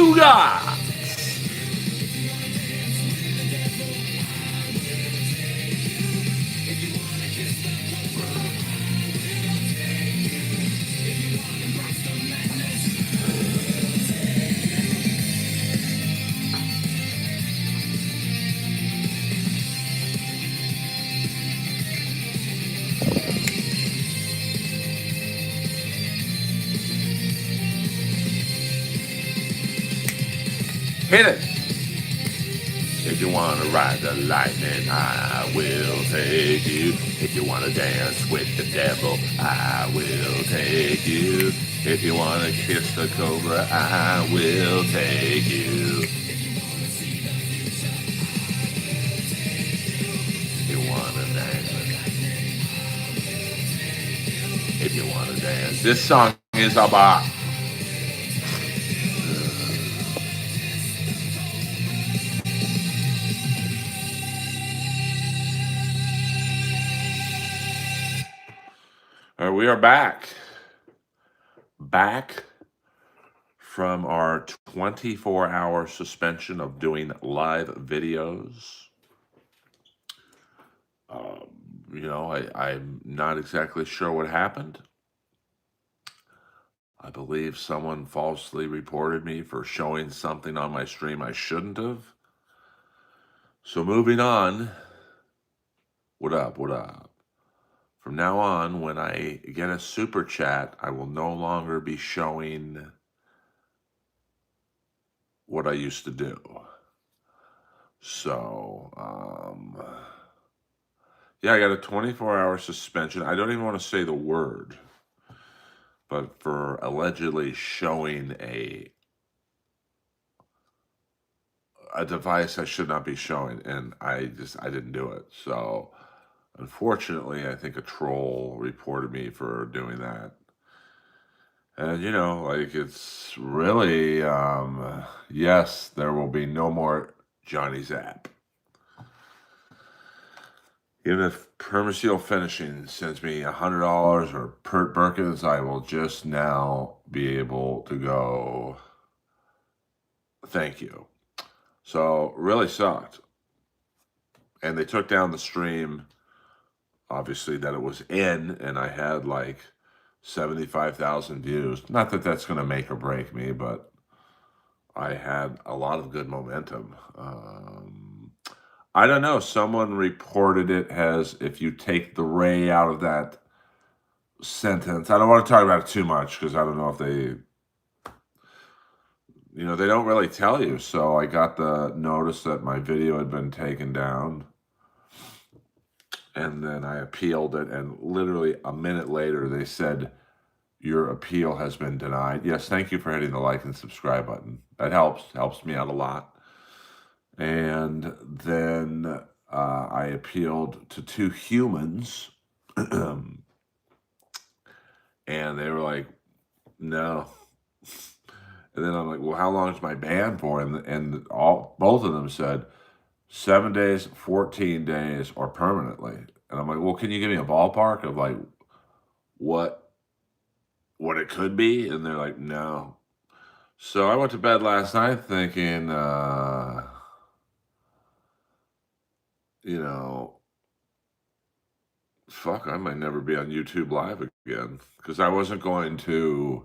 Stuga! Hit it! If you want to ride the lightning, I will take you. If you want to dance with the devil, I will take you. If you want to kiss the cobra, I will take you. If you want to dance, if you want to dance. This song is about. We are back from our 24-hour suspension of doing live videos. I'm not exactly sure what happened. I believe someone falsely reported me for showing something on my stream I shouldn't have. So moving on. What up? From now on, when I get a super chat, I will no longer be showing what I used to do. So, yeah, I got a 24-hour suspension. I don't even want to say the word, but for allegedly showing a device I should not be showing, and I didn't do it. So, unfortunately, I think a troll reported me for doing that. And, like, it's really, yes, there will be no more Johnny Zapp. Even if Permaseal Finishing sends me $100 or Pert Perkins, I will just now be able to go, thank you. So, really sucked. And they took down the stream, obviously, that it was in, and I had like 75,000 views. Not that that's going to make or break me, but I had a lot of good momentum. I don't know. Someone reported it as if you take the ray out of that sentence. I don't want to talk about it too much because I don't know if they, they don't really tell you. So I got the notice that my video had been taken down. And then I appealed it. And literally a minute later, they said, your appeal has been denied. Yes, thank you for hitting the like and subscribe button. That helps me out a lot. And then I appealed to 2 humans, and they were like, no. And then I'm like, well, how long is my ban for? And both of them said 7 days, 14 days, or permanently. And I'm like, well, can you give me a ballpark of like what it could be? And they're like, no. So I went to bed last night thinking, fuck, I might never be on YouTube Live again because I wasn't going to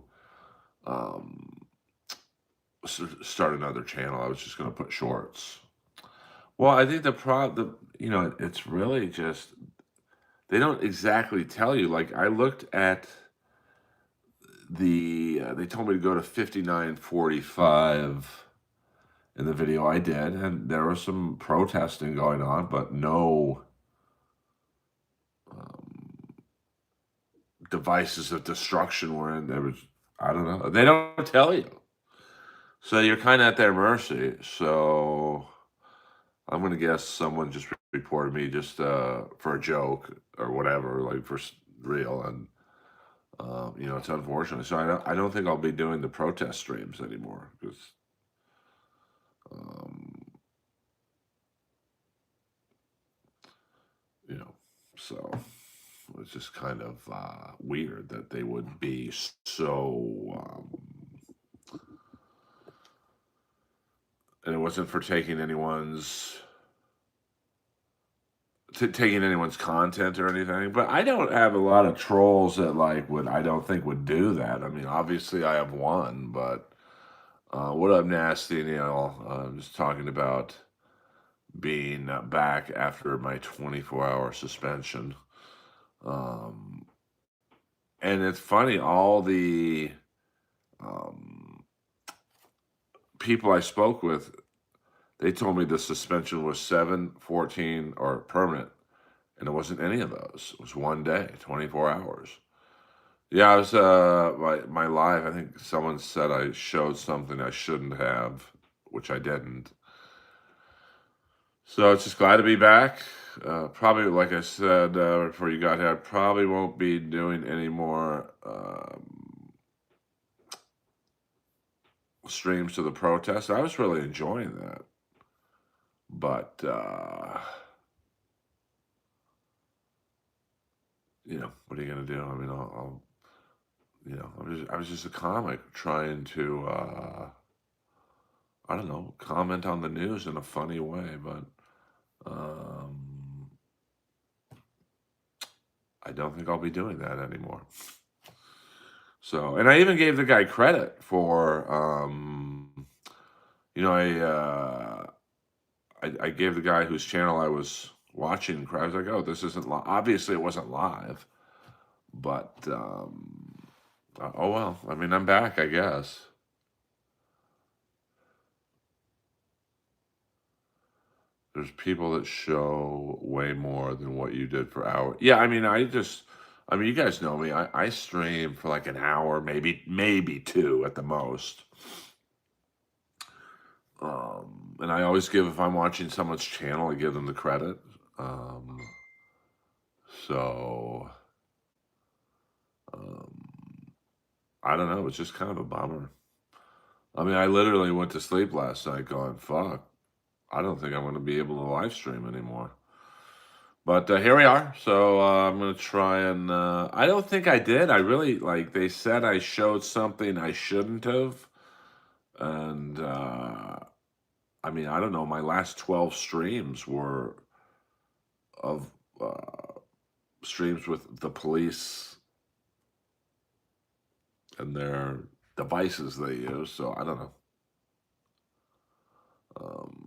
start another channel. I was just going to put shorts. Well, I think it's really just, they don't exactly tell you. Like, I looked at they told me to go to 59:45 in the video I did, and there was some protesting going on, but no devices of destruction were in there. I don't know. They don't tell you. So you're kind of at their mercy. So I'm going to guess someone just reported me just for a joke or whatever, like for real. And, it's unfortunate. So I don't think I'll be doing the protest streams anymore because, so it's just kind of weird that they would be so, and it wasn't for taking anyone's content or anything, but I don't have a lot of trolls that I don't think would do that. I mean, obviously I have one, but what up, Nasty Neil? I'm just talking about being back after my 24-hour suspension. And it's funny, all the people I spoke with, they told me the suspension was 7, 14, or permanent. And it wasn't any of those. It was 1 day, 24 hours. Yeah, I was, my live, I think someone said I showed something I shouldn't have, which I didn't. So it's just glad to be back. Probably, like I said before you got here, I probably won't be doing any more streams to the protest. I was really enjoying that. But, what are you going to do? I mean, I was just a comic trying to, I don't know, comment on the news in a funny way, but I don't think I'll be doing that anymore. So, and I even gave the guy credit for, I gave the guy whose channel I was watching, I was like, oh, this isn't live. Obviously, it wasn't live, but, oh well. I mean, I'm back, I guess. There's people that show way more than what you did for hours. Yeah, I mean, you guys know me. I stream for like an hour, maybe 2 at the most. And I always if I'm watching someone's channel, I give them the credit. So, I don't know. It's just kind of a bummer. I mean, I literally went to sleep last night going, fuck, I don't think I'm going to be able to live stream anymore. But here we are. So I'm going to try and. I don't think I did. I really, like, they said I showed something I shouldn't have. And I mean, I don't know. My last 12 streams were of streams with the police and their devices they use. So I don't know. Um,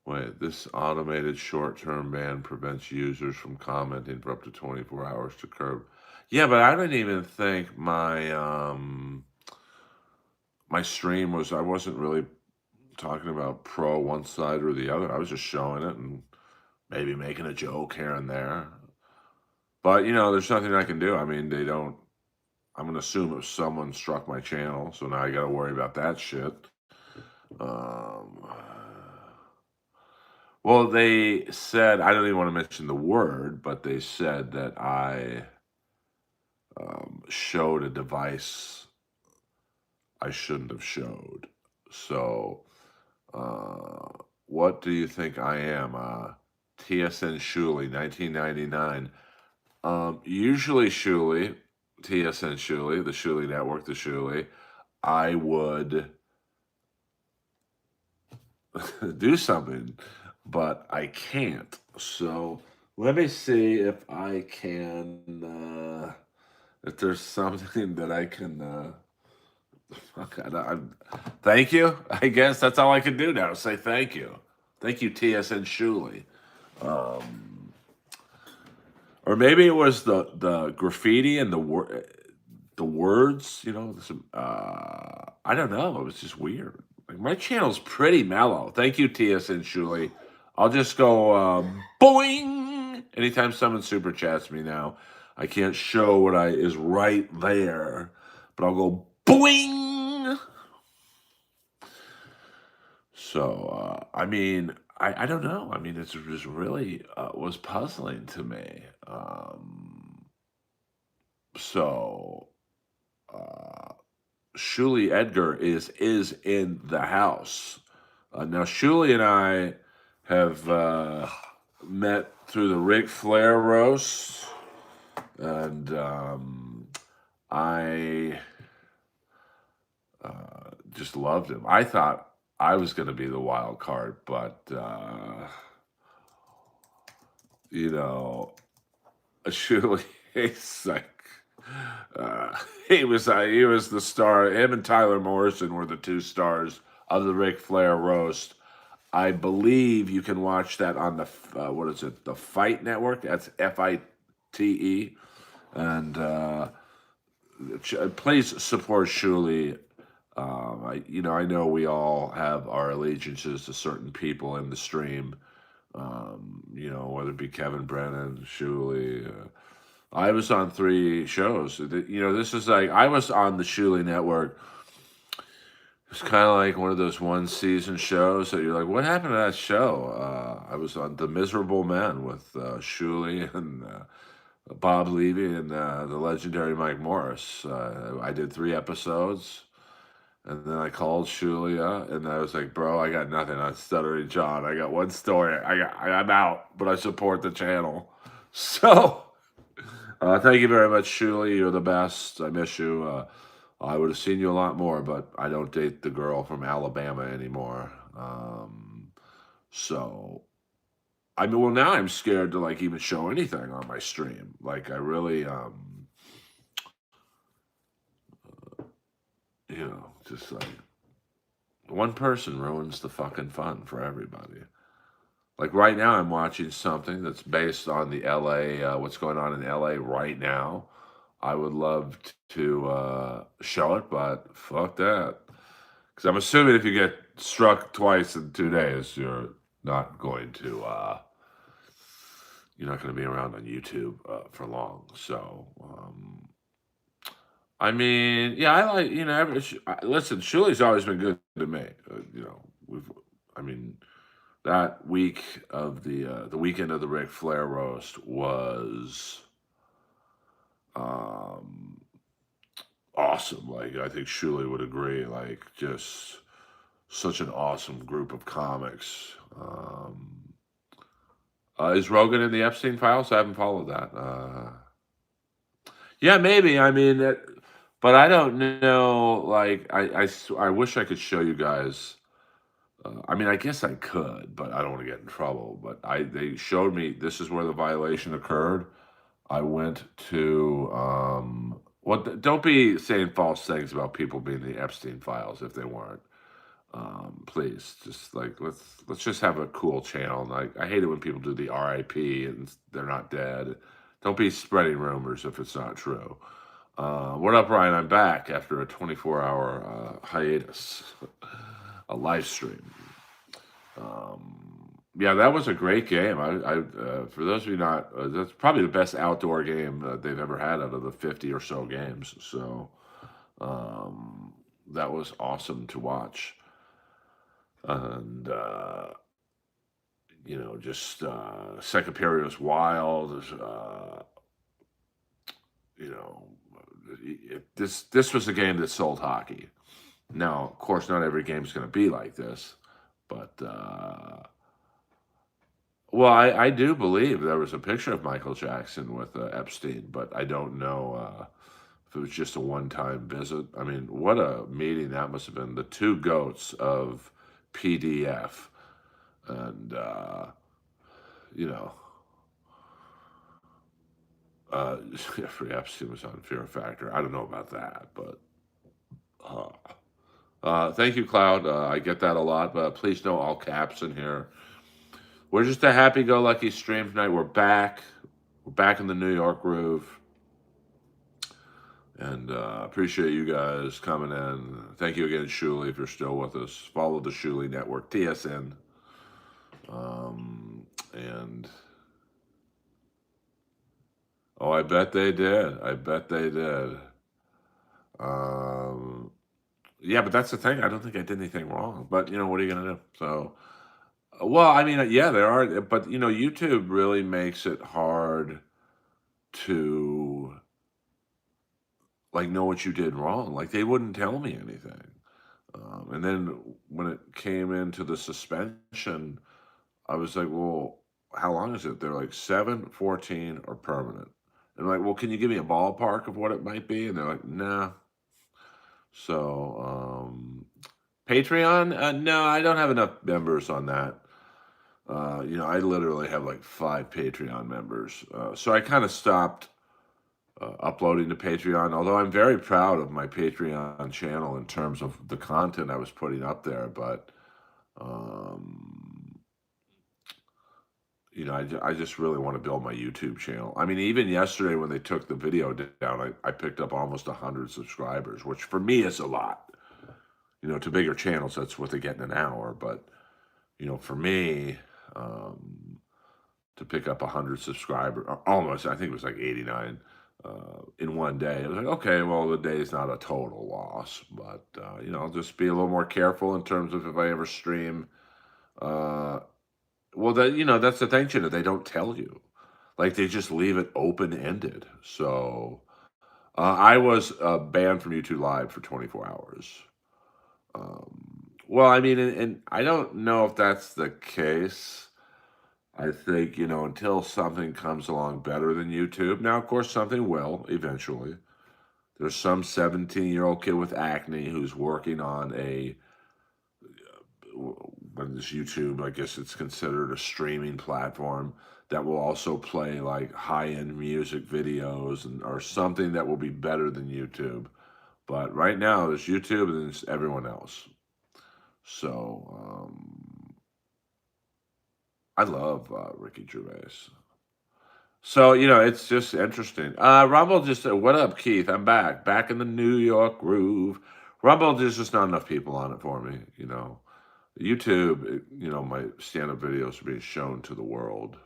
Wait, this automated short-term ban prevents users from commenting for up to 24 hours to curb. Yeah, but I didn't even think my stream was. I wasn't really talking about pro one side or the other. I was just showing it and maybe making a joke here and there. But there's nothing I can do. I mean, they don't. I'm gonna assume if someone struck my channel, so now I got to worry about that shit. Um, well, they said I don't even want to mention the word, but they said that I showed a device I shouldn't have showed. So, what do you think I am? TSN Shuley, 1999. Usually Shuley, TSN Shuley, the Shuley Network, the Shuley. I would do something, but I can't. So let me see if I can. If there's something that I can. Okay, thank you. I guess that's all I can do now. Say thank you. Thank you, TSN Shuley. Or maybe it was the graffiti and the words. I don't know. It was just weird. Like, my channel's pretty mellow. Thank you, TSN Shuley. I'll just go boing anytime someone super chats me now. I can't show what is right there, but I'll go boing. So I mean, I don't know. I mean, it's just really was puzzling to me. So uh, Shuli Edgar is in the house. Now Shuli and I have met through the Ric Flair roast, and I just loved him. I thought I was going to be the wild card, but you know, Shuli is like. Uh, he was the star. Him and Tyler Morrison were the two stars of the Ric Flair roast. I believe you can watch that on the what is it? The Fight Network. That's FITE. And please support Shuli. I know we all have our allegiances to certain people in the stream. Whether it be Kevin Brennan, Shuli. I was on 3 shows. This is like I was on the Shuli Network. It's kind of like one of those one-season shows that you're like, what happened to that show? I was on The Miserable Men with Shuli and Bob Levy and the legendary Mike Morris. I did 3 episodes, and then I called Shuli and I was like, bro, I got nothing on Stuttering John. I got one story. I'm out, but I support the channel. So. Thank you very much, Shuli. You're the best. I miss you. I would have seen you a lot more, but I don't date the girl from Alabama anymore. So, I mean, well, now I'm scared to like even show anything on my stream. Like, I really, just like one person ruins the fucking fun for everybody. Like right now, I'm watching something that's based on the LA, what's going on in LA right now. I would love to show it, but fuck that. Because I'm assuming if you get struck twice in 2 days, you're not going to be around on YouTube for long. So, I mean, yeah, I like, listen, Shuli's always been good to me. I mean, that week of the weekend of the Ric Flair roast was um, awesome. Like I think Shuley would agree. Like just such an awesome group of comics. Is Rogan in the Epstein files? I haven't followed that. Yeah, maybe. I mean, but I don't know. Like, I wish I could show you guys. I mean, I guess I could, but I don't want to get in trouble. But they showed me this is where the violation occurred. I went to what? Don't be saying false things about people being in the Epstein files if they weren't. Please, just like let's just have a cool channel. Like I hate it when people do the RIP and they're not dead. Don't be spreading rumors if it's not true. What up, Ryan? I'm back after a 24-hour hiatus, a live stream. Yeah, that was a great game. For those of you not, that's probably the best outdoor game they've ever had out of the 50 or so games. So um, that was awesome to watch, and just second period was wild. You know, this was a game that sold hockey. Now, of course, not every game's going to be like this, but well, I do believe there was a picture of Michael Jackson with Epstein, but I don't know if it was just a one-time visit. I mean, what a meeting that must have been. The two goats of PDF, and you know, Jeffrey Epstein was on Fear Factor. I don't know about that, but uh, thank you, Cloud. I get that a lot, but please no all caps in here. We're just a happy-go-lucky stream tonight. We're back. We're back in the New York groove, and appreciate you guys coming in. Thank you again, Shuley, if you're still with us. Follow the Shuley Network, TSN, and oh, I bet they did. I bet they did. Um, yeah, but that's the thing. I don't think I did anything wrong. But what are you gonna do? So, well, I mean, yeah, there are, but YouTube really makes it hard to like know what you did wrong. Like they wouldn't tell me anything. And then when it came into the suspension, I was like, well, how long is it? They're like 7, 14, or permanent. And I'm like, well, can you give me a ballpark of what it might be? And they're like, nah. So, Patreon? No, I don't have enough members on that. I literally have like 5 Patreon members. So I kind of stopped uploading to Patreon, although I'm very proud of my Patreon channel in terms of the content I was putting up there. But, um, I just really want to build my YouTube channel. I mean, even yesterday when they took the video down, I picked up almost 100 subscribers, which for me is a lot. To bigger channels, that's what they get in an hour. But, for me, um, to pick up 100 subscribers, almost, I think it was like 89 in one day. It was like, okay, well, the day is not a total loss, but I'll just be a little more careful in terms of if I ever stream. Uh, well, that's the thing, Jenna. They don't tell you, like they just leave it open ended. So I was banned from YouTube Live for 24 hours. Well, I mean, and I don't know if that's the case. I think, until something comes along better than YouTube. Now, of course, something will eventually. There's some 17-year-old kid with acne who's working on when this YouTube, I guess it's considered a streaming platform that will also play like high-end music videos or something that will be better than YouTube. But right now, there's YouTube and there's everyone else. So, I love Ricky Gervais. So, it's just interesting. Rumble just said, what up, Keith? I'm back. Back in the New York groove. Rumble, there's just not enough people on it for me. YouTube, my stand-up videos are being shown to the world.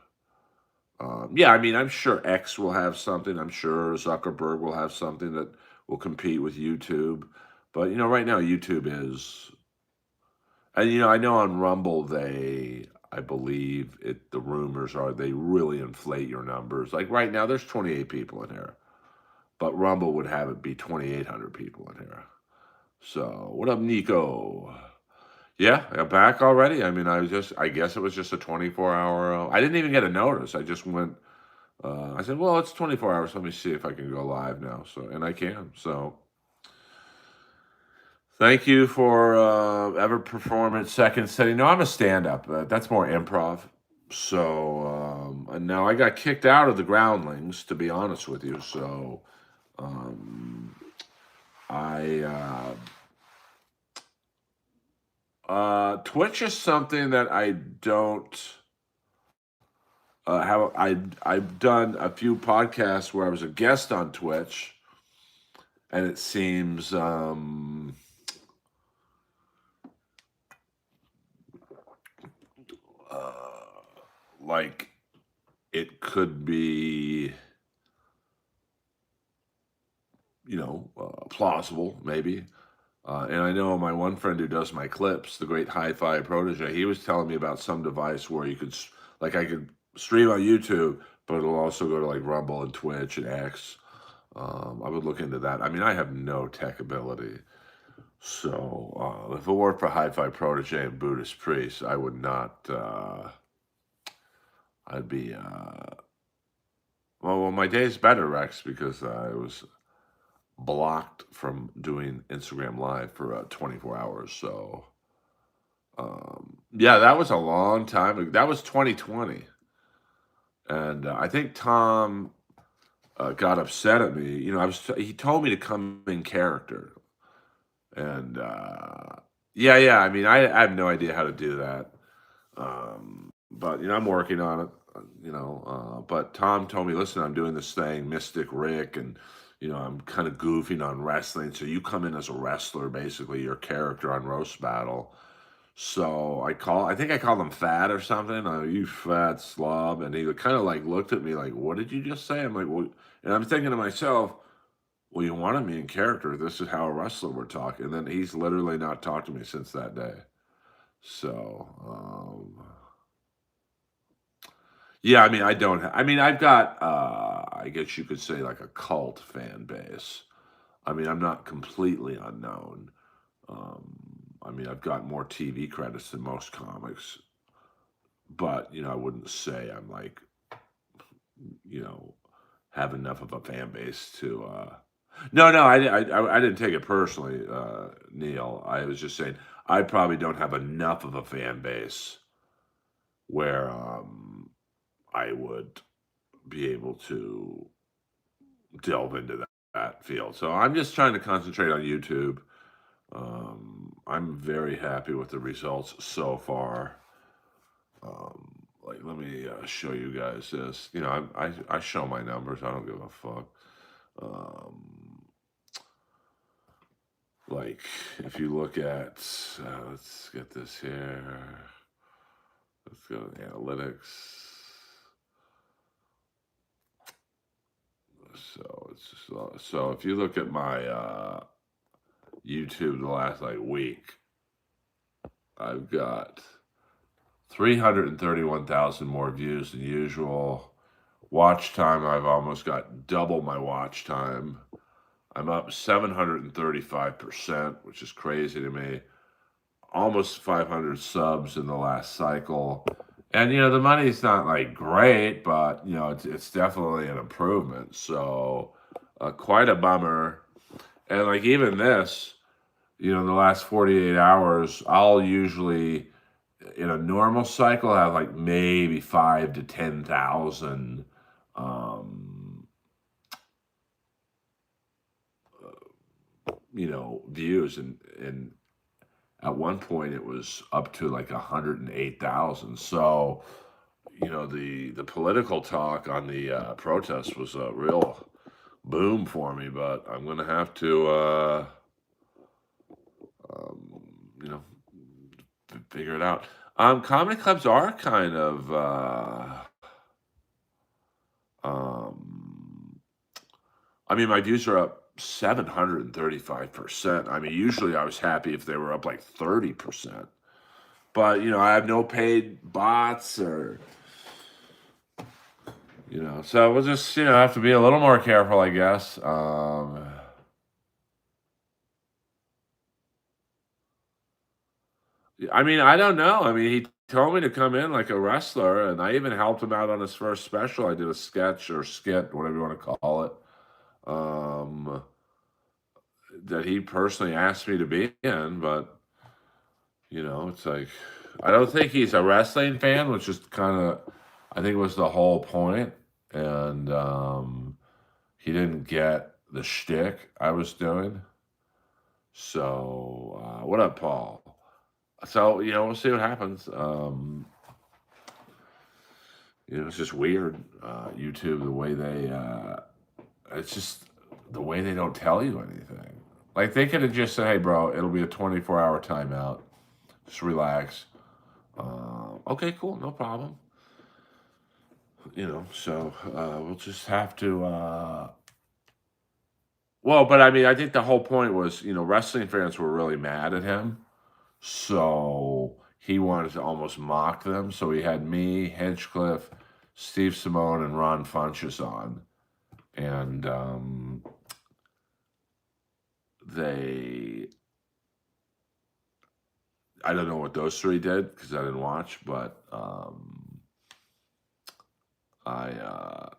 Yeah, I mean, I'm sure X will have something. I'm sure Zuckerberg will have something that will compete with YouTube. But, right now, YouTube is. And, I know on Rumble, I believe the rumors are they really inflate your numbers. Like right now, there's 28 people in here, but Rumble would have it be 2,800 people in here. So, what up, Nico? Yeah, I'm back already. I mean, I guess it was just a 24-hour. I didn't even get a notice. I just went, I said, well, it's 24 hours. Let me see if I can go live now. So, and I can. So, thank you for ever performance second setting. No, I'm a stand up. That's more improv. So, and now I got kicked out of the Groundlings, to be honest with you. So, um, I Twitch is something that I don't have. I've done a few podcasts where I was a guest on Twitch, and it seems like it could be, plausible maybe. And I know my one friend who does my clips, the great Hi-Fi Protege, he was telling me about some device where you could, like, I could stream on YouTube, but it'll also go to like Rumble and Twitch and X. I would look into that. I mean, I have no tech ability. So if it weren't for Hi-Fi Protege and Buddhist priests, I would not, I'd be, well, my day's better, Rex, because I was blocked from doing Instagram Live for 24 hours. So, yeah, that was a long time ago. That was 2020. And I think Tom got upset at me. He told me to come in character. And yeah, I mean, I have no idea how to do that. But, I'm working on it, but Tom told me, listen, I'm doing this thing, Mystic Rick, and, I'm kind of goofing on wrestling. So you come in as a wrestler, basically, your character on Roast Battle. So I think I called him fat or something. You fat slob. And he kind of like looked at me like, what did you just say? I'm like, well, and I'm thinking to myself, well, you wanted me in character. This is how a wrestler would talk. And then he's literally not talked to me since that day. So, yeah, I mean, I've got, I guess you could say like a cult fan base. I mean, I'm not completely unknown. Um, I mean, I've got more TV credits than most comics, but I wouldn't say I'm like, you know, have enough of a fan base to. No, no, I didn't take it personally, Neil. I was just saying I probably don't have enough of a fan base where I would be able to delve into that field. So I'm just trying to concentrate on YouTube. I'm very happy with the results so far. Like, let me show you guys this. I show my numbers. I don't give a fuck. Um, like, if you look at, let's get this here. Let's go to analytics. So if you look at my YouTube the last like week, I've got 331,000 more views than usual. Watch time, I've almost got double my watch time. I'm up 735%, which is crazy to me. Almost 500 subs in the last cycle. And, the money's not like great, but, it's definitely an improvement. So, quite a bummer. And like even this, in the last 48 hours, I'll usually, in a normal cycle, have like maybe 5 to 10,000 views, and at one point it was up to like 108,000. So, the political talk on the protest was a real boom for me, but I'm gonna have to um, you know figure it out. Comedy clubs are kind of um I mean, my views are up 735%. I mean, usually I was happy if they were up like 30%. But I have no paid bots or so we'll just have to be a little more careful, I guess. I mean, I don't know. I mean, he told me to come in like a wrestler, and I even helped him out on his first special. I did a sketch or skit, whatever you want to call it, um, that he personally asked me to be in. But it's like I don't think he's a wrestling fan, which is kind of I think was the whole point, and he didn't get the shtick I was doing. So, what up, Paul? So, we'll see what happens. It's just weird. YouTube, the way it's just the way they don't tell you anything. Like they could have just said, "Hey, bro, it'll be a 24-hour timeout. Just relax." Okay, cool, no problem. So we'll just have to. Well, but I mean, I think the whole point was, wrestling fans were really mad at him. So he wanted to almost mock them. So he had me, Hinchcliffe, Steve Simone, and Ron Funches on. And I don't know what those three did because I didn't watch, but I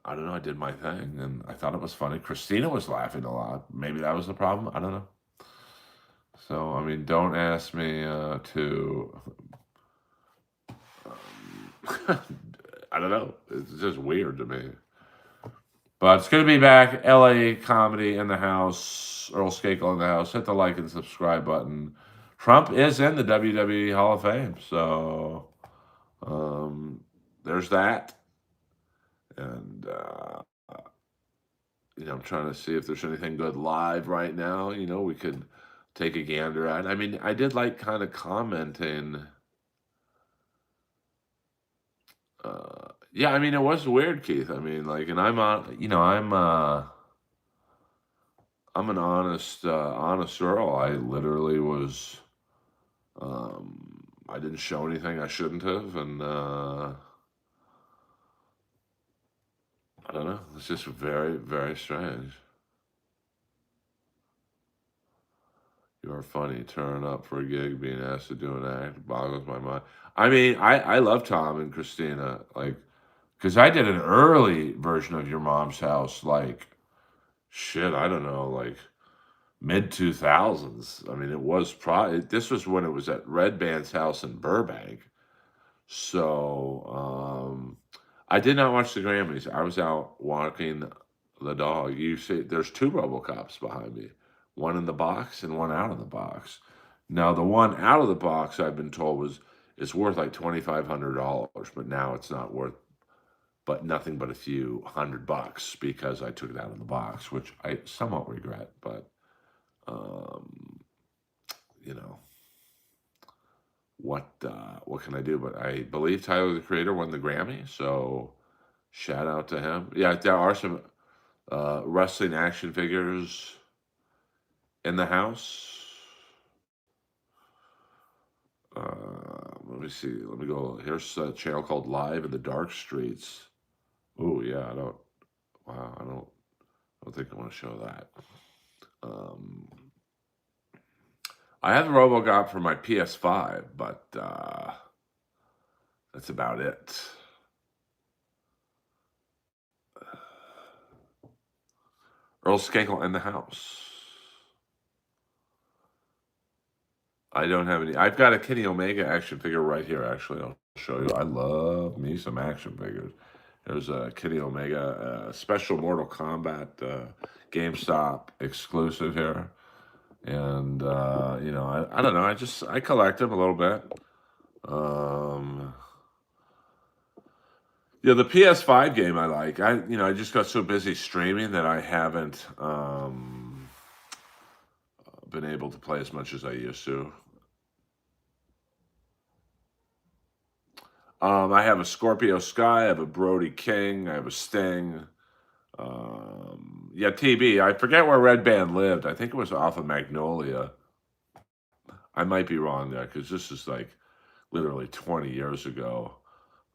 don't know. I did my thing, and I thought it was funny. Christina was laughing a lot. Maybe that was the problem. I don't know. So I mean, don't ask me to. I don't know. It's just weird to me. But it's going to be back. LA comedy in the house. Earl Skakel in the house. Hit the like and subscribe button. Trump is in the WWE Hall of Fame. So there's that. And, I'm trying to see if there's anything good live right now. We could take a gander at. I mean, I did like kind of commenting. Yeah, I mean, it was weird, Keith. I mean, like, and I'm on, I'm an honest Earl. I literally was, I didn't show anything I shouldn't have, and I don't know. It's just very, very strange. You are funny. Turning up for a gig, being asked to do an act boggles my mind. I mean, I love Tom and Christina, like, because I did an early version of Your Mom's House, like, shit, I don't know, like mid 2000s. I mean, it was probably this was when it was at Red Band's house in Burbank. So I did not watch the Grammys. I was out walking the dog. You see, there's two RoboCops behind me, one in the box and one out of the box. Now the one out of the box, I've been told is worth like $2,500, but now it's not worth but nothing but a few $100 because I took it out of the box, which I somewhat regret. But um, you know what can I do? But I believe Tyler the Creator won the Grammy, so shout out to him. Yeah, there are some wrestling action figures in the house. Let me see. Let me go. Here's a channel called Live in the Dark Streets. Oh yeah, I don't. Wow, I don't think I want to show that. Um, I have the RoboCop for my PS5, but that's about it. Earl Skakel in the house. I don't have any. I've got a Kenny Omega action figure right here. Actually, I'll show you. I love me some action figures. There's a Kenny Omega special Mortal Kombat GameStop exclusive here, and I don't know. I collect them a little bit. Yeah, the PS5 game I like. I just got so busy streaming that I haven't been able to play as much as I used to. I have a Scorpio Sky, I have a Brody King, I have a Sting. Yeah, TB. I forget where Red Band lived. I think it was off of Magnolia. I might be wrong there because this is like literally 20 years ago.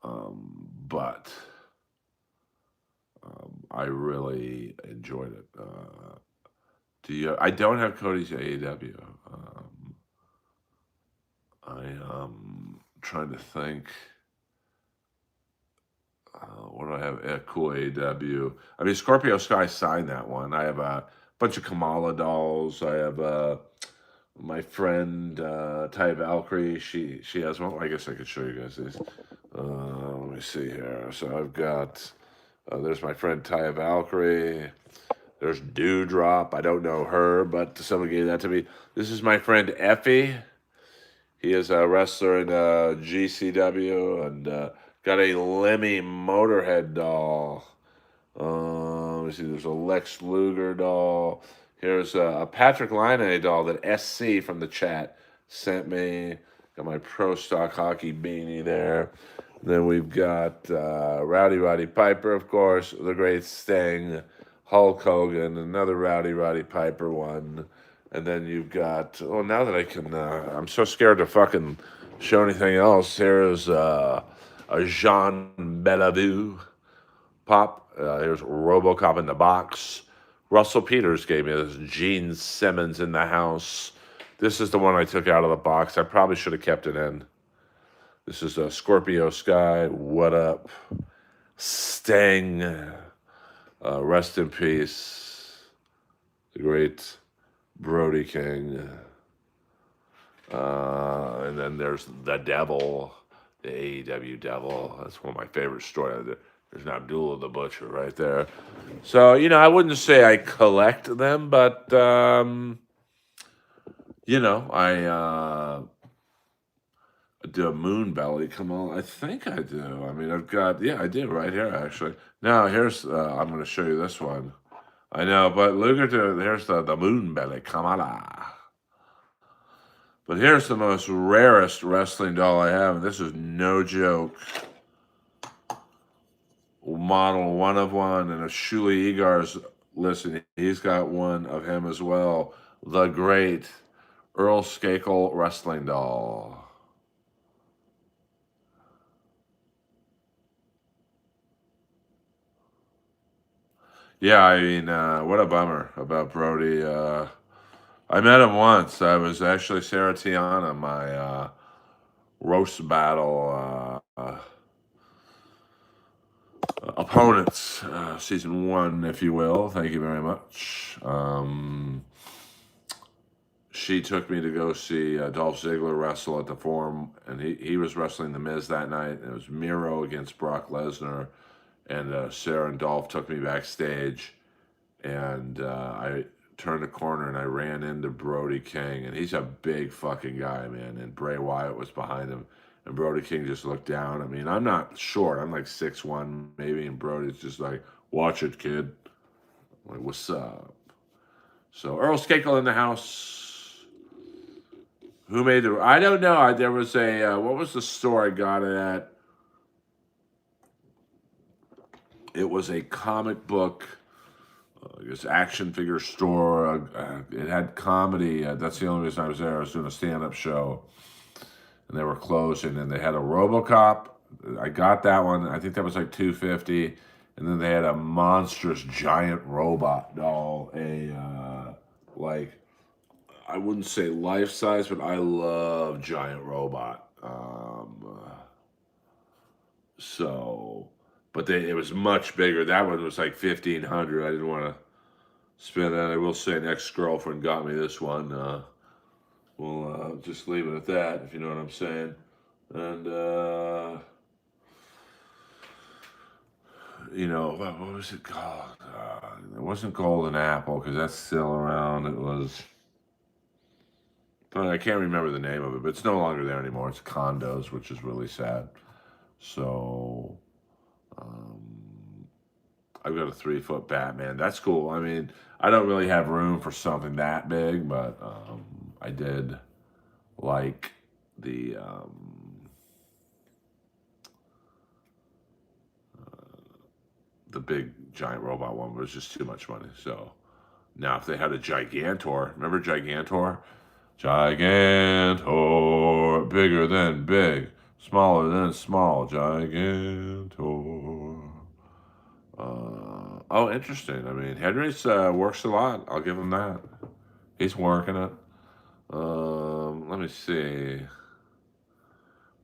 But I really enjoyed it. Do you? I don't have Cody's AEW. I am trying to think. What do I have? Cool AEW. I mean, Scorpio Sky signed that one. I have a bunch of Kamala dolls. I have my friend Ty Valkyrie. She has one. I guess I could show you guys these. Let me see here. So I've got. There's my friend Ty Valkyrie. There's Dewdrop. I don't know her, but someone gave that to me. This is my friend Effie. He is a wrestler in GCW and got a Lemmy Motorhead doll. Let me see, there's a Lex Luger doll. Here's a Patrick Laine doll that SC from the chat sent me. Got my Pro Stock Hockey beanie there. Then we've got Rowdy Roddy Piper, of course, the great Sting, Hulk Hogan, another Rowdy Piper one. And then you've got, oh, now that I can, I'm so scared to fucking show anything else. Here's a Jean Bellevue pop. Here's Robocop in the box. Russell Peters gave me this. Gene Simmons in the house. This is the one I took out of the box. I probably should have kept it in. This is a Scorpio Sky. What up? Sting. Rest in peace. The great Brody King. And then there's the Devil, the AEW Devil. That's one of my favorite stories. There's Abdullah the Butcher right there. So, I wouldn't say I collect them, but, I do a moon belly. Come on, I think I do. I mean, I do right here, actually. Now, here's, I'm going to show you this one. I know, but look at here's the moon belly. Kamala. But here's the most rarest wrestling doll I have, and this is no joke. Model one of one, and a Shuli Egar's, listen, he's got one of him as well. The great Earl Skakel wrestling doll. Yeah, I mean, what a bummer about Brody. I met him once. I was actually Sarah Tiana, my roast battle opponents, season 1, if you will. Thank you very much. She took me to go see Dolph Ziggler wrestle at the Forum, and he was wrestling The Miz that night. And it was Miro against Brock Lesnar, and Sarah and Dolph took me backstage, and I turned a corner and I ran into Brody King, and he's a big fucking guy, man. And Bray Wyatt was behind him, and Brody King just looked down. I mean, I'm not short. I'm like 6'1", maybe, and Brody's just like, "Watch it, kid." I'm like, "What's up?" So Earl Skakel in the house. Who made the? I don't know. There was a what was the store I got it at? It was a comic book, I guess, action figure store. It had comedy. That's the only reason I was there. I was doing a stand-up show, and they were closing. And they had a RoboCop. I got that one. I think that was like $250. And then they had a monstrous giant robot doll. Like, I wouldn't say life size, but I love giant robot. But it was much bigger. That one was like 1,500. I didn't want to spend that. I will say an ex-girlfriend got me this one. We'll just leave it at that, if you know what I'm saying. And what was it called? It wasn't Golden Apple, because that's still around. It was, but I can't remember the name of it, but it's no longer there anymore. It's Condos, which is really sad. So I've got a 3-foot Batman. That's cool. I mean, I don't really have room for something that big, but I did like the big giant robot one was just too much money. So now if they had a Gigantor, remember Gigantor? Gigantor, bigger than big, smaller than small, Gigantor. Oh, interesting. I mean, Henry's works a lot. I'll give him that. He's working it. Let me see. I'm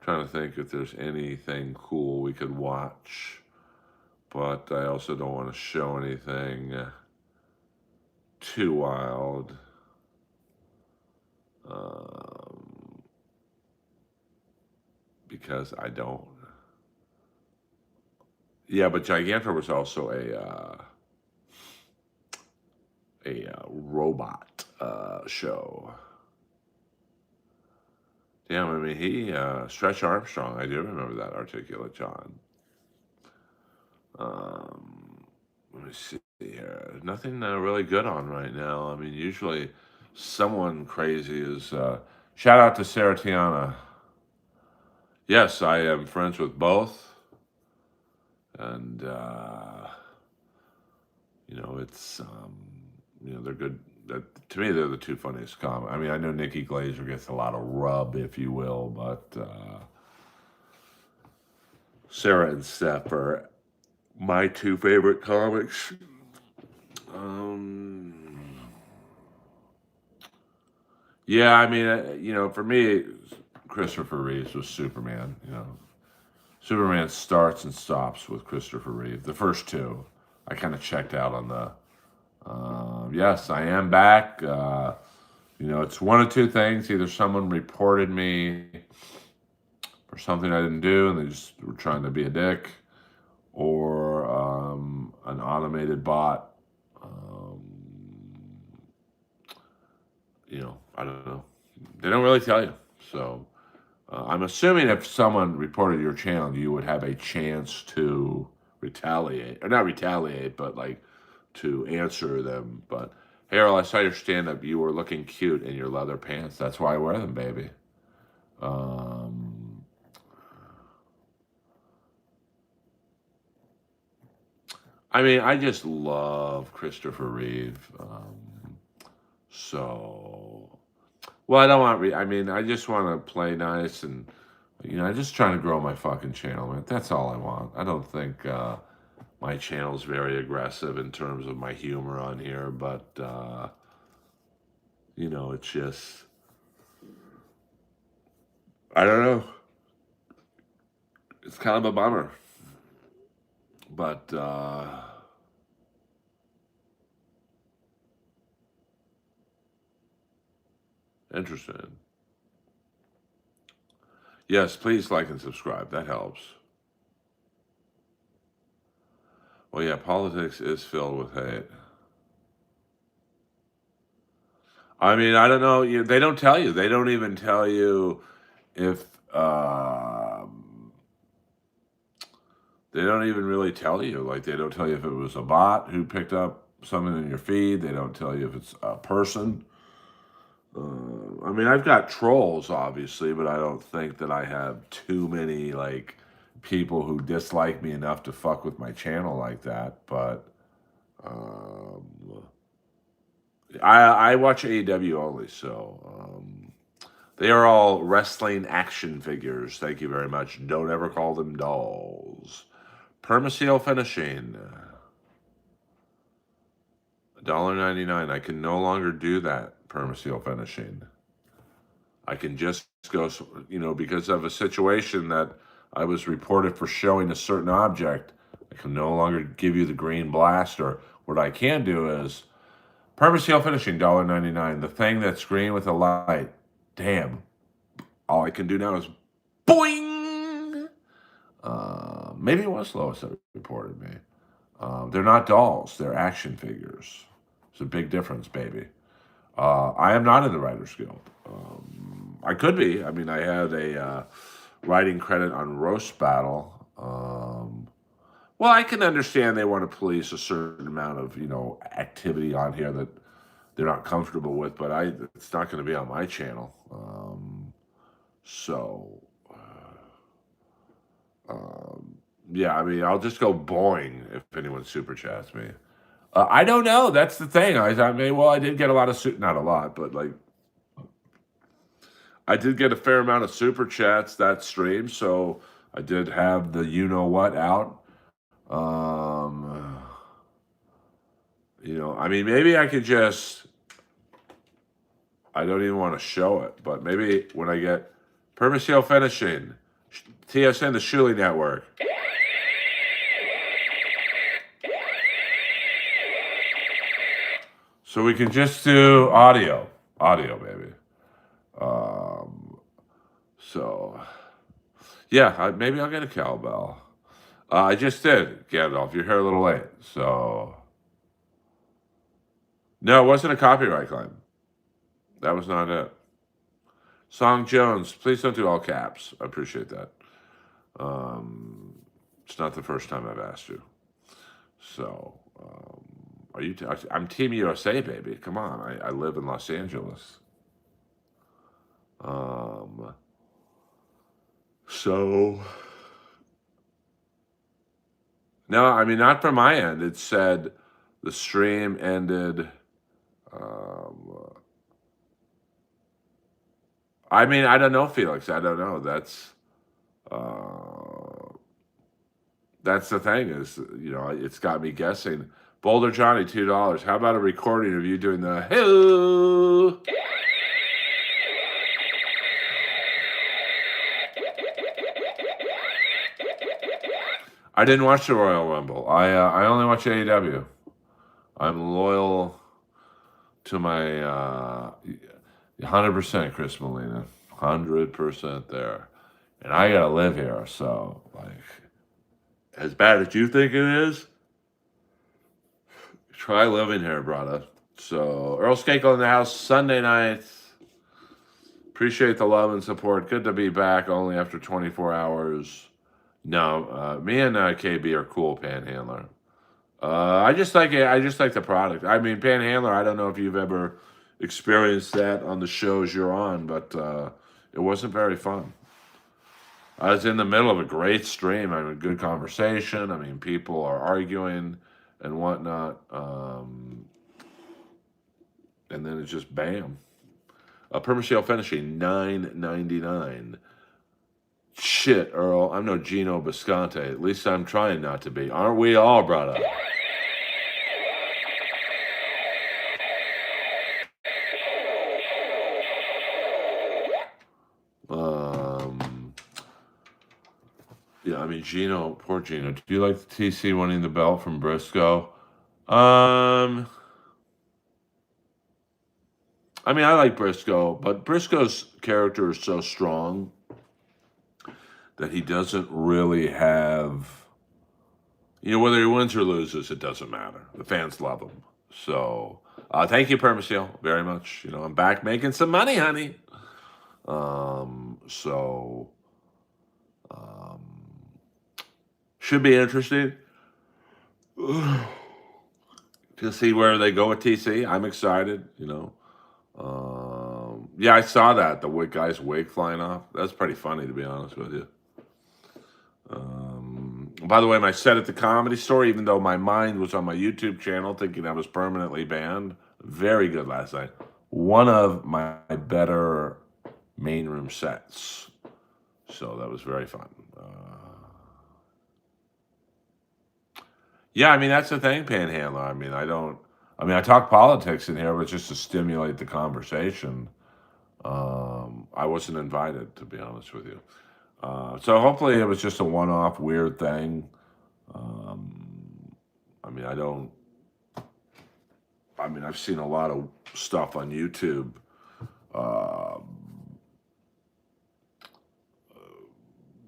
trying to think if there's anything cool we could watch, but I also don't want to show anything too wild. Because I don't. Yeah, but Gigantor was also a robot show. Damn, I mean, he Stretch Armstrong. I do remember that articulate John. Let me see here. Nothing really good on right now. I mean, usually someone crazy is. Shout out to Sarah Tiana. Yes, I am friends with both, and it's they're good. To me, they're the two funniest comics. I mean, I know Nikki Glazer gets a lot of rub, if you will, but Sarah and Steph are my two favorite comics. Yeah, I mean, for me, Christopher Reeves was Superman. Superman starts and stops with Christopher Reeve. The first two, I kind of checked out on the. Yes, I am back. It's one of two things. Either someone reported me for something I didn't do and they just were trying to be a dick, or an automated bot. I don't know. They don't really tell you. So I'm assuming if someone reported your channel, you would have a chance to retaliate. Or not retaliate, but like to answer them. But hey, Earl, I saw your stand-up. You were looking cute in your leather pants. That's why I wear them, baby. I mean, I just love Christopher Reeve. Well, I don't want. I mean, I just want to play nice and, I'm just trying to grow my fucking channel, man. That's all I want. I don't think my channel's very aggressive in terms of my humor on here, but it's just, I don't know. It's kind of a bummer, but interesting. Yes, please like and subscribe. That helps. Well, yeah, politics is filled with hate. I mean, I don't know. They don't tell you. They don't even tell you if they don't even really tell you. Like, they don't tell you if it was a bot who picked up something in your feed. They don't tell you if it's a person. I mean, I've got trolls, obviously, but I don't think that I have too many, like, people who dislike me enough to fuck with my channel like that. But I watch AEW only, so they are all wrestling action figures. Thank you very much. Don't ever call them dolls. Permaseal finishing. $1.99. I can no longer do that permaseal finishing. I can just go, because of a situation that I was reported for showing a certain object. I can no longer give you the green blaster. What I can do is permaseal finishing, $1.99. The thing that's green with a light. Damn. All I can do now is boing. Maybe it was Lois that reported me. They're not dolls. They're action figures. It's a big difference, baby. I am not in the Writers Guild. I could be. I mean, I had a writing credit on Roast Battle. Well, I can understand they want to police a certain amount of, activity on here that they're not comfortable with, but it's not going to be on my channel. Yeah, I mean, I'll just go boing if anyone super chats me. I don't know. That's the thing. I mean, well, I did get a lot of not a lot, but like I did get a fair amount of super chats that stream, so I did have the you know what out. I mean, maybe I could just. I don't even want to show it, but maybe when I get Permaseal finishing, TSN the Shuli Network. So we can just do audio, baby. So yeah, maybe I'll get a cowbell. I just did, Gandalf. You're here a little late, so no, it wasn't a copyright claim. That was not it. Song Jones, please don't do all caps. I appreciate that. It's not the first time I've asked you. So, are you? I'm Team USA, baby. Come on, I live in Los Angeles. So, no, I mean not from my end. It said the stream ended. I mean, I don't know, Felix. I don't know. That's the thing is, it's got me guessing. Boulder Johnny, $2. How about a recording of you doing the hello? I didn't watch the Royal Rumble. I only watch AEW. I'm loyal to my 100% Chris Molina, 100% there, and I gotta live here. So like, as bad as you think it is, try living here, brother. So Earl Skakel in the house Sunday night. Appreciate the love and support. Good to be back only after 24 hours. No, me and KB are cool, Panhandler. I just like it. I just like the product. I mean, Panhandler. I don't know if you've ever experienced that on the shows you're on, but it wasn't very fun. I was in the middle of a great stream. I mean, good conversation. I mean, people are arguing and whatnot. And then it's just bam. Permaseal finishing $9.99. Shit, Earl. I'm no Gino Bisconte. At least I'm trying not to be. Aren't we all, brother? Yeah, I mean, Gino, poor Gino. Do you like the TC winning the belt from Briscoe? I mean, I like Briscoe, but Briscoe's character is so strong that he doesn't really have, whether he wins or loses, it doesn't matter. The fans love him. So, thank you, Permaseal, very much. I'm back making some money, honey. So, should be interesting to see where they go with TC. I'm excited, Yeah, I saw that, the guy's wig flying off. That's pretty funny, to be honest with you. By the way, my set at the Comedy Store, even though my mind was on my YouTube channel thinking I was permanently banned, very good last night. One of my better main room sets. So that was very fun. Yeah, I mean, that's the thing, Panhandler. I mean, I talk politics in here, but just to stimulate the conversation. I wasn't invited, to be honest with you. So hopefully it was just a one-off weird thing. I've seen a lot of stuff on YouTube.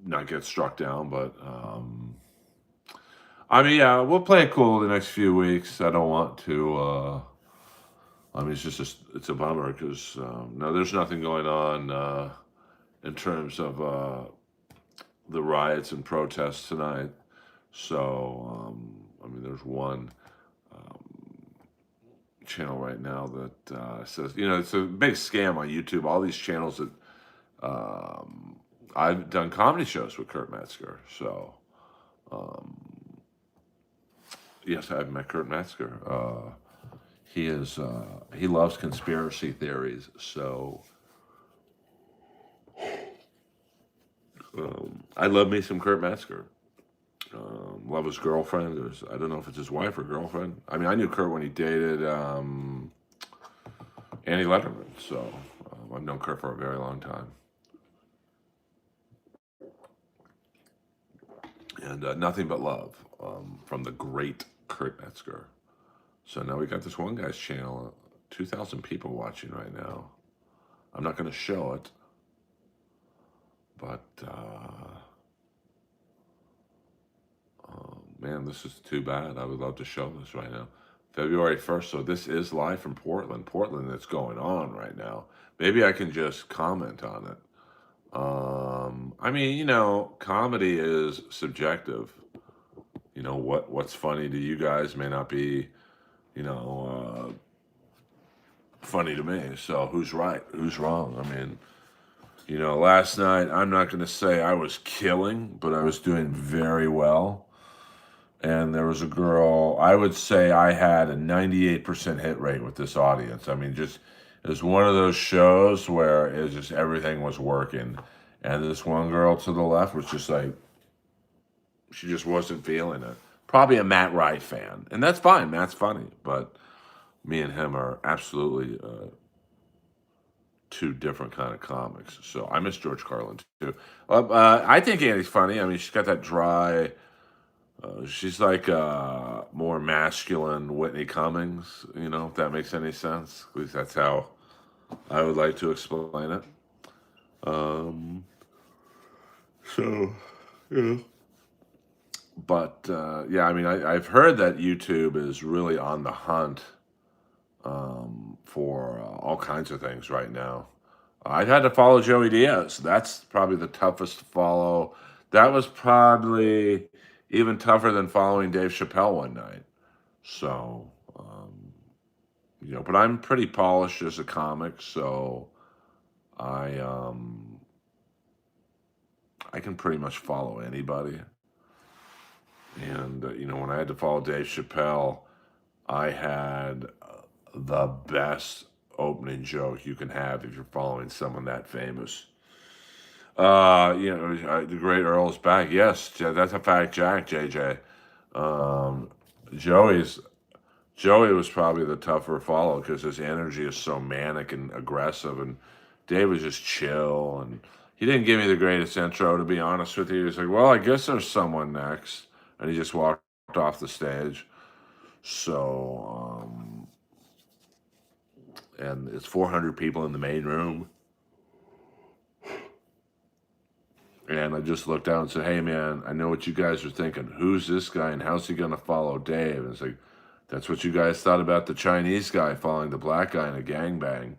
Not get struck down, but yeah, we'll play it cool the next few weeks. I don't want to. It's a bummer because no, there's nothing going on in terms of the riots and protests tonight. So there's one channel right now that says, it's a big scam on YouTube. All these channels that I've done comedy shows with Kurt Metzger, so yes, I've met Kurt Metzger. He loves conspiracy theories, so I love me some Kurt Metzger. Love his girlfriend. I don't know if it's his wife or girlfriend. I mean, I knew Kurt when he dated Annie Letterman, so I've known Kurt for a very long time. And nothing but love from the great Kurt Metzger. So now we got this one guy's channel, 2,000 people watching right now. I'm not going to show it, but man, this is too bad. I would love to show this right now. February 1st, so this is live from Portland. Portland, that's going on right now. Maybe I can just comment on it. I mean, comedy is subjective. What's funny to you guys may not be, funny to me. So who's right? Who's wrong? I mean, last night, I'm not going to say I was killing, but I was doing very well. And there was a girl, I would say I had a 98% hit rate with this audience. I mean, just, it was one of those shows where it was just everything was working. And this one girl to the left was just like, she just wasn't feeling it. Probably a Matt Wright fan. And that's fine. Matt's funny. But me and him are absolutely two different kind of comics. So I miss George Carlin too. I think Annie's funny. I mean, she's got that dry. She's like more masculine Whitney Cummings. If that makes any sense. At least that's how I would like to explain it. So, yeah. But yeah, I mean, I've heard that YouTube is really on the hunt for all kinds of things right now. I've had to follow Joey Diaz. That's probably the toughest to follow. That was probably even tougher than following Dave Chappelle one night. So, but I'm pretty polished as a comic, so I can pretty much follow anybody. And when I had to follow Dave Chappelle, I had the best opening joke you can have if you're following someone that famous. The great Earl is back. Yes, that's a fact, Jack, JJ. Um, Joey was probably the tougher follow because his energy is so manic and aggressive, and Dave was just chill, and he didn't give me the greatest intro, to be honest with you. He was like, well, I guess there's someone next, and he just walked off the stage. So, and it's 400 people in the main room. And I just looked out and said, hey, man, I know what you guys are thinking. Who's this guy and how's he going to follow Dave? And it's like, that's what you guys thought about the Chinese guy following the black guy in a gangbang.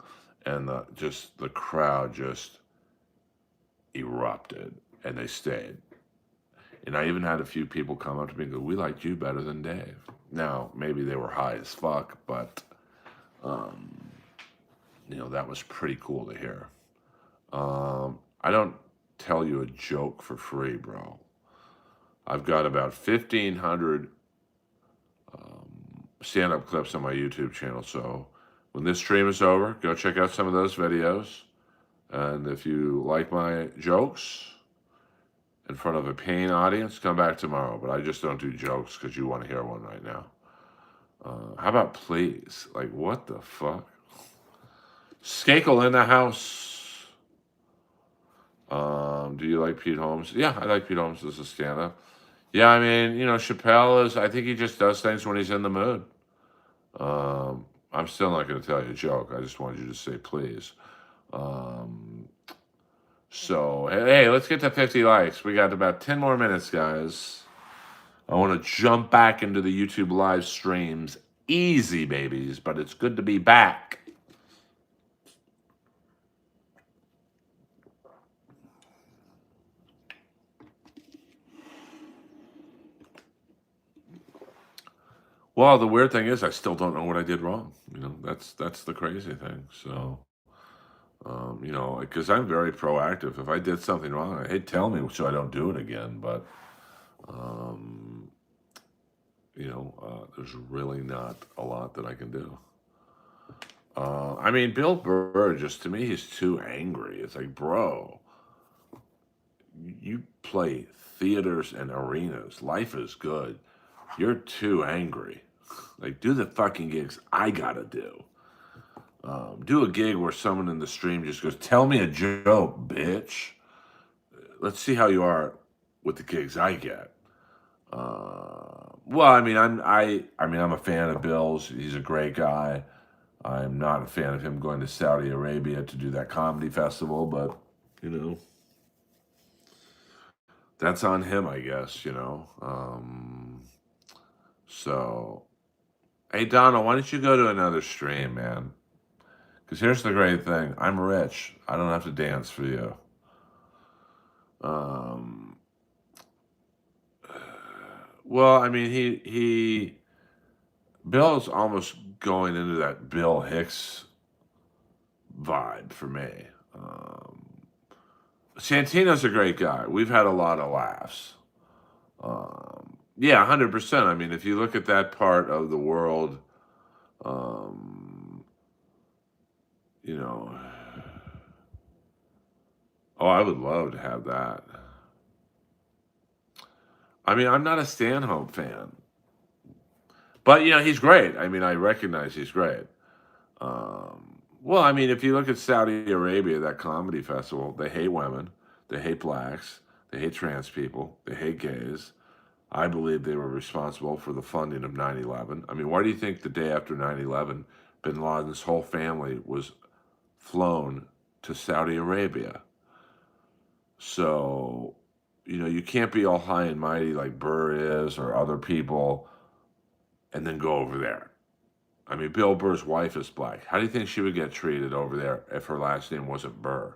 And the crowd just erupted and they stayed. And I even had a few people come up to me and go, we liked you better than Dave. Now, maybe they were high as fuck, but, that was pretty cool to hear. I don't tell you a joke for free, bro. I've got about 1,500 stand-up clips on my YouTube channel. So when this stream is over, go check out some of those videos. And if you like my jokes in front of a paying audience, come back tomorrow. But I just don't do jokes because you want to hear one right now. How about please? Like, what the fuck? Skakel in the house. Do you like Pete Holmes? Yeah, I like Pete Holmes as a stand-up. Yeah, I mean, Chappelle I think he just does things when he's in the mood. I'm still not going to tell you a joke. I just wanted you to say please. So, hey, let's get to 50 likes. We got about 10 more minutes, guys. I want to jump back into the YouTube live streams. Easy, babies, but it's good to be back. Well, the weird thing is I still don't know what I did wrong. That's the crazy thing. So, because I'm very proactive. If I did something wrong, hey, tell me so I don't do it again. But, there's really not a lot that I can do. I mean, Bill Burr, just to me, he's too angry. It's like, bro, you play theaters and arenas. Life is good. You're too angry. Like, do the fucking gigs I gotta do. Do a gig where someone in the stream just goes, "Tell me a joke, bitch." Let's see how you are with the gigs I get. Well, I mean, I'm a fan of Bill's. He's a great guy. I'm not a fan of him going to Saudi Arabia to do that comedy festival, but you know, that's on him, I guess. So, hey Donald, why don't you go to another stream, man? Because here's the great thing: I'm rich. I don't have to dance for you. Um, well, I mean, Bill's almost going into that Bill Hicks vibe for me. Um, Santino's a great guy. We've had a lot of laughs. Yeah, 100%. I mean, if you look at that part of the world, um, you know, oh, I would love to have that. I mean, I'm not a Stanhope fan, but he's great. I mean, I recognize he's great. Well, I mean, if you look at Saudi Arabia, that comedy festival, they hate women, they hate blacks, they hate trans people, they hate gays. I believe they were responsible for the funding of 9/11. I mean, why do you think the day after 9/11, bin Laden's whole family was flown to Saudi Arabia? So, you can't be all high and mighty like Burr is or other people and then go over there. I mean, Bill Burr's wife is black. How do you think she would get treated over there if her last name wasn't Burr?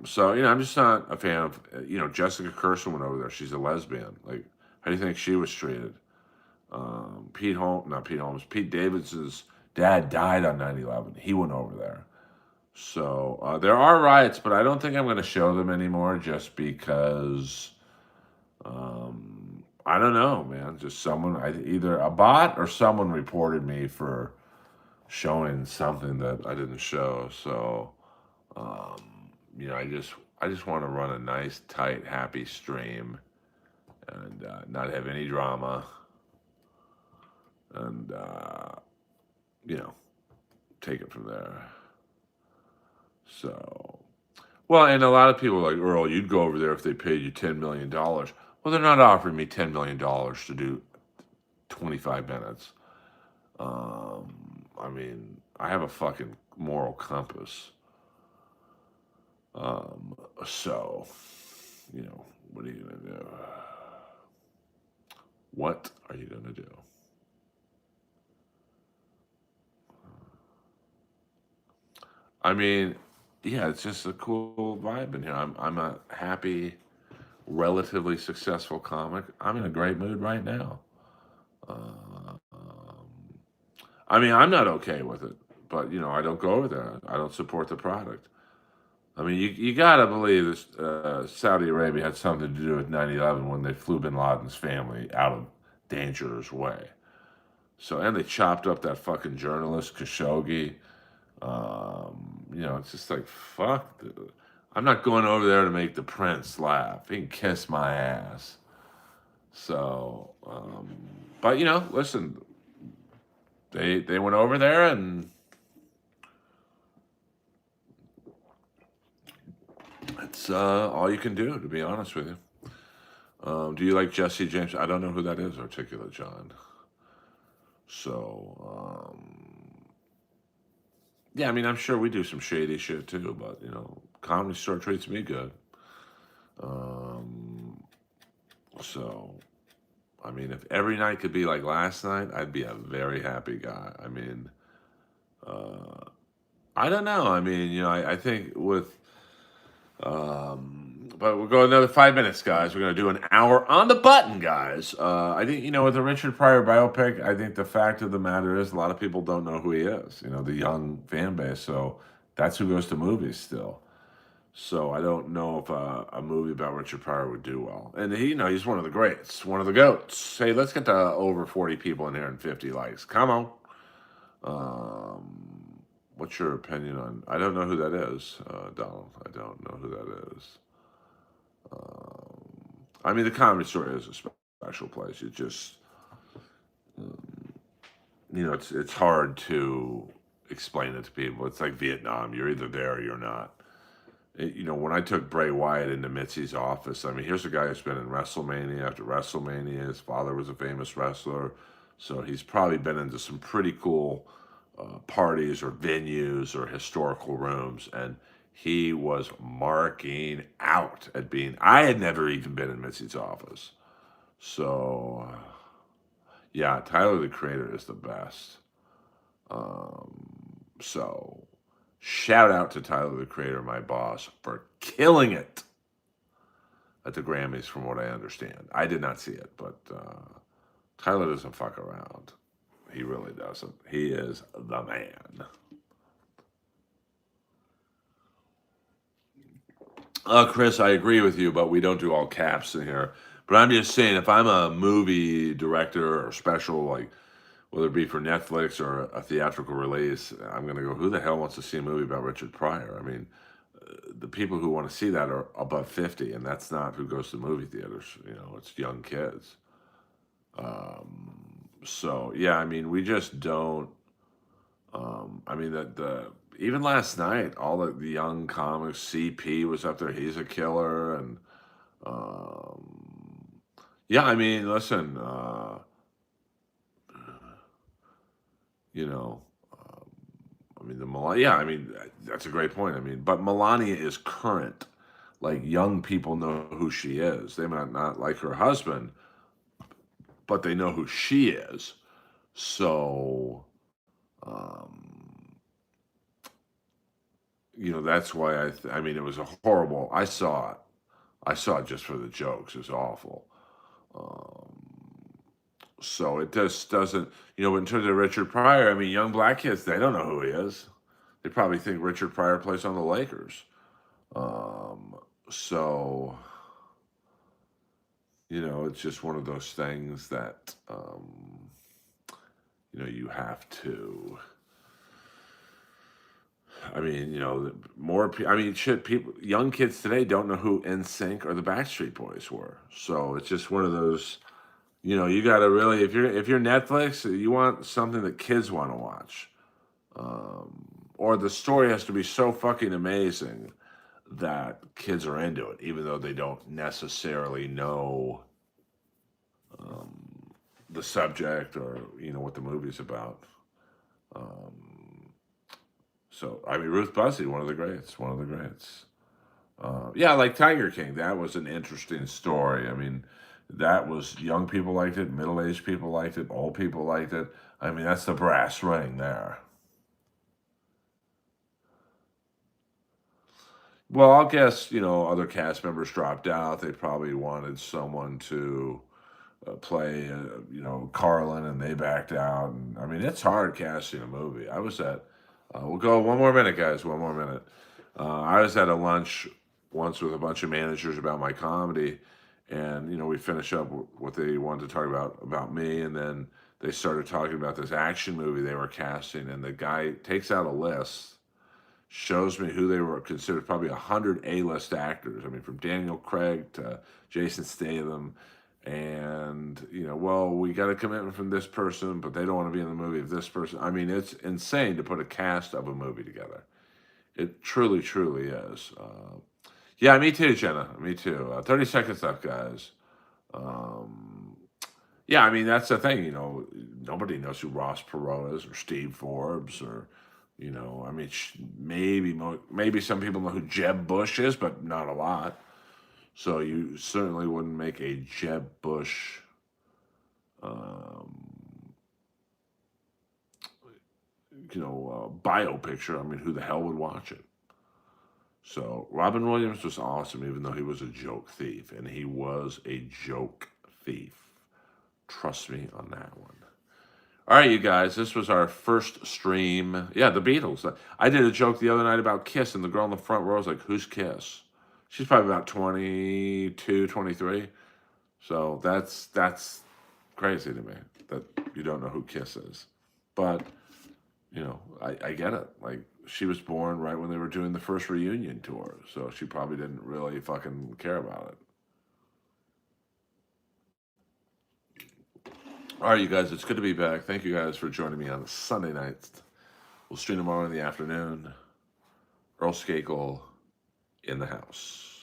So, I'm just not a fan of, Jessica Kirsten went over there. She's a lesbian. Like, how do you think she was treated? Not Pete Holmes, Pete Davidson's dad died on 9/11. He went over there. So, there are riots, but I don't think I'm going to show them anymore just because, I don't know, man. Just either a bot or someone reported me for showing something that I didn't show. So, I just want to run a nice, tight, happy stream and not have any drama and you know take it from there. So, well, and a lot of people are like, Earl, you'd go over there if they paid you $10 million. Well, they're not offering me $10 million to do 25 minutes. I mean, I have a fucking moral compass. So, what are you gonna do? What are you gonna do? I mean, yeah, it's just a cool vibe in here. I'm a happy, relatively successful comic. I'm in a great mood right now. Uh, um, I mean, I'm not okay with it, but I don't go over there. I don't support the product. I mean, you gotta believe this. Saudi Arabia had something to do with 9/11 when they flew Bin Laden's family out of danger's way. So, and they chopped up that fucking journalist Khashoggi. It's just like fuck. I'm not going over there to make the prince laugh. He can kiss my ass. So, but listen, they went over there and that's all you can do, to be honest with you. Do you like Jesse James? I don't know who that is, Articulate John. So, yeah, I mean, I'm sure we do some shady shit too, but Comedy Store treats me good. Um, so, I mean, if every night could be like last night, I'd be a very happy guy. I mean, uh, I don't know. I mean, I think but we'll go another 5 minutes, guys. We're going to do an hour on the button, guys. I think, with the Richard Pryor biopic, I think the fact of the matter is a lot of people don't know who he is, the young fan base. So that's who goes to movies still. So I don't know if a movie about Richard Pryor would do well. And he's one of the greats, one of the goats. Hey, let's get to over 40 people in here and 50 likes. Come on. What's your opinion on? I don't know who that is, Donald. I don't know who that is. I mean, the Comedy Store is a special place. It just, it's hard to explain it to people. It's like Vietnam. You're either there or you're not. When I took Bray Wyatt into Mitzi's office, I mean, here's a guy who's been in WrestleMania after WrestleMania. His father was a famous wrestler, so he's probably been into some pretty cool parties or venues or historical rooms, and he was marking out at being. I had never even been in Mitzi's office, so yeah, Tyler the Creator is the best. So shout out to Tyler the Creator, my boss, for killing it at the Grammys, from what I understand. I did not see it, but Tyler doesn't fuck around. He really doesn't. He is the man. Chris, I agree with you, but we don't do all caps in here. But I'm just saying, if I'm a movie director or special, like whether it be for Netflix or a theatrical release, I'm going to go, who the hell wants to see a movie about Richard Pryor? I mean, the people who want to see that are above 50, and that's not who goes to movie theaters. It's young kids. So, yeah, I mean, we just don't. I mean, the even last night, all the young comics, CP was up there. He's a killer. And, yeah, I mean, listen, you know, I mean, yeah, I mean, that's a great point. I mean, but Melania is current. Like, young people know who she is. They might not like her husband, but they know who she is. So, um, that's why I mean, it was a horrible. I saw it just for the jokes. It's awful. Um, so it just doesn't, in terms of Richard Pryor, I mean, young black kids, they don't know who he is. They probably think Richard Pryor plays on the Lakers. Um, so, it's just one of those things that, you have to. I mean, more. I mean, shit. People, young kids today don't know who NSYNC or the Backstreet Boys were. So it's just one of those. You got to really, if you're Netflix, you want something that kids want to watch, or the story has to be so fucking amazing that kids are into it, even though they don't necessarily know the subject or what the movie's about. Um, so I mean, Ruth Buzzy, one of the greats, one of the greats. Yeah, like Tiger King, that was an interesting story. I mean, that was young people liked it, middle aged people liked it, old people liked it. I mean, that's the brass ring there. Well, I'll guess other cast members dropped out. They probably wanted someone to play, Carlin, and they backed out. And I mean, it's hard casting a movie. I was at. We'll go one more minute, guys. One more minute. I was at a lunch once with a bunch of managers about my comedy, and we finished up what they wanted to talk about me, and then they started talking about this action movie they were casting, and the guy takes out a list, shows me who they were considered probably 100 A-list actors. I mean, from Daniel Craig to Jason Statham, and well, we got a commitment from this person, but they don't want to be in the movie of this person. I mean, it's insane to put a cast of a movie together. It truly, truly is. Yeah, me too, Jenna. Me too. 30 seconds left, guys. Um, yeah, I mean, that's the thing. Nobody knows who Ross Perot is or Steve Forbes or, I mean, maybe some people know who Jeb Bush is, but not a lot. So you certainly wouldn't make a Jeb Bush um, bio picture. I mean, who the hell would watch it? So Robin Williams was awesome, even though he was a joke thief, and he was a joke thief. Trust me on that one. All right, you guys, this was our first stream. Yeah, the Beatles. I did a joke the other night about Kiss, and the girl in the front row was like, "Who's Kiss?" She's probably about 22, 23. So that's crazy to me that you don't know who Kiss is. But I get it. Like, she was born right when they were doing the first reunion tour, so she probably didn't really fucking care about it. All right, you guys, it's good to be back. Thank you guys for joining me on the Sunday nights. We'll stream tomorrow in the afternoon. Earl Skakel in the house.